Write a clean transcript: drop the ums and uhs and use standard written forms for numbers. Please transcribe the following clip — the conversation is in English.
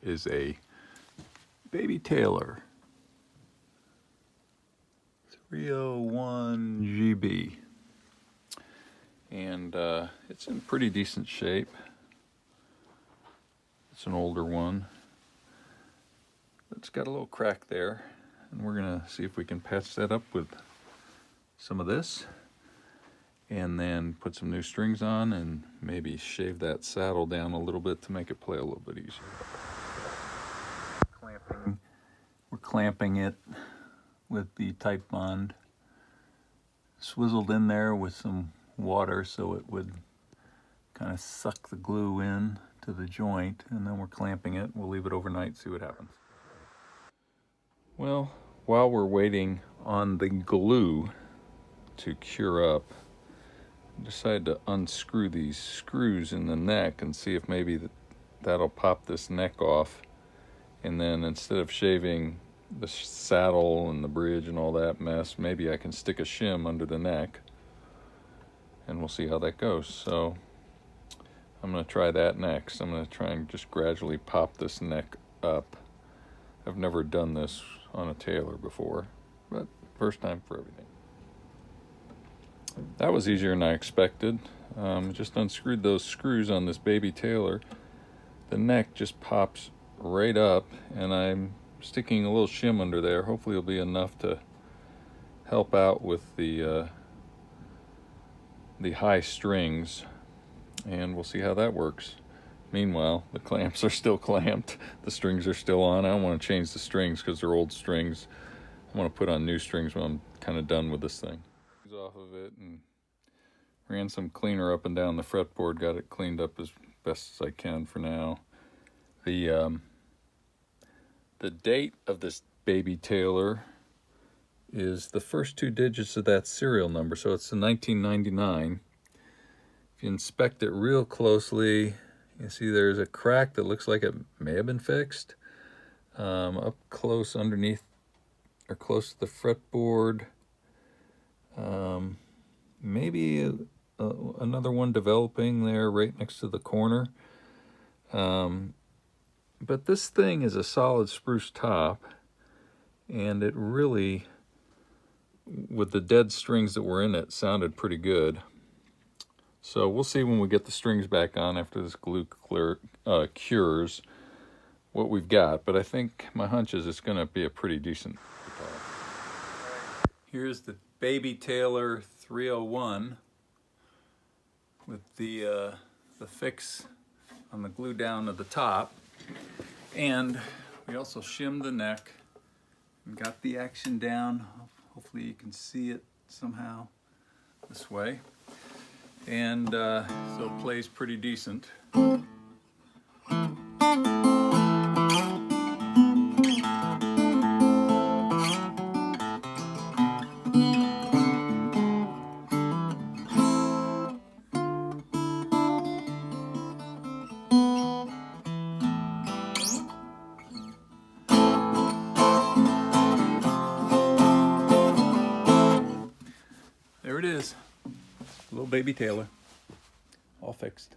is a baby Taylor 301 GB, and it's in pretty decent shape. It's an older one. It's got a little crack there, and we're gonna see if we can patch that up with some of this, and then put some new strings on and maybe shave that saddle down a little bit to make it play a little bit easier. We're clamping it with the tight bond, swizzled in there with some water so it would kind of suck the glue in to the joint, and then we're clamping it. We'll leave it overnight, see what happens. Well, while we're waiting on the glue to cure up, I decided to unscrew these screws in the neck and see if maybe that'll pop this neck off, and then instead of shaving the saddle and the bridge and all that mess, maybe I can stick a shim under the neck, and we'll see how that goes. So I'm going to try that next. I'm going to try and just gradually pop this neck up. I've never done this on a Taylor before, but first time for everything. That was easier than I expected. Just unscrewed those screws on this baby Taylor. The neck just pops right up, and I'm sticking a little shim under there. Hopefully it'll be enough to help out with the high strings, and we'll see how that works. Meanwhile, the clamps are still clamped. The strings are still on. I don't want to change the strings because they're old strings. I want to put on new strings when I'm kind of done with this thing. Off of it and ran some cleaner up and down the fretboard. Got it cleaned up as best as I can for now. The date of this baby Taylor is the first two digits of that serial number, so it's the 1999. If you inspect it real closely, you see there's a crack that looks like it may have been fixed. Up close underneath, or close to the fretboard, maybe another one developing there right next to the corner. But this thing is a solid spruce top, and it really, with the dead strings that were in it, sounded pretty good. So we'll see when we get the strings back on after this glue cures what we've got, but I think my hunch is it's going to be a pretty decent guitar. Here's the baby Taylor 301 with the fix on the glue down at the top, and we also shimmed the neck and got the action down. Hopefully you can see it somehow this way, and so it plays pretty decent. There it is, little baby Taylor, all fixed.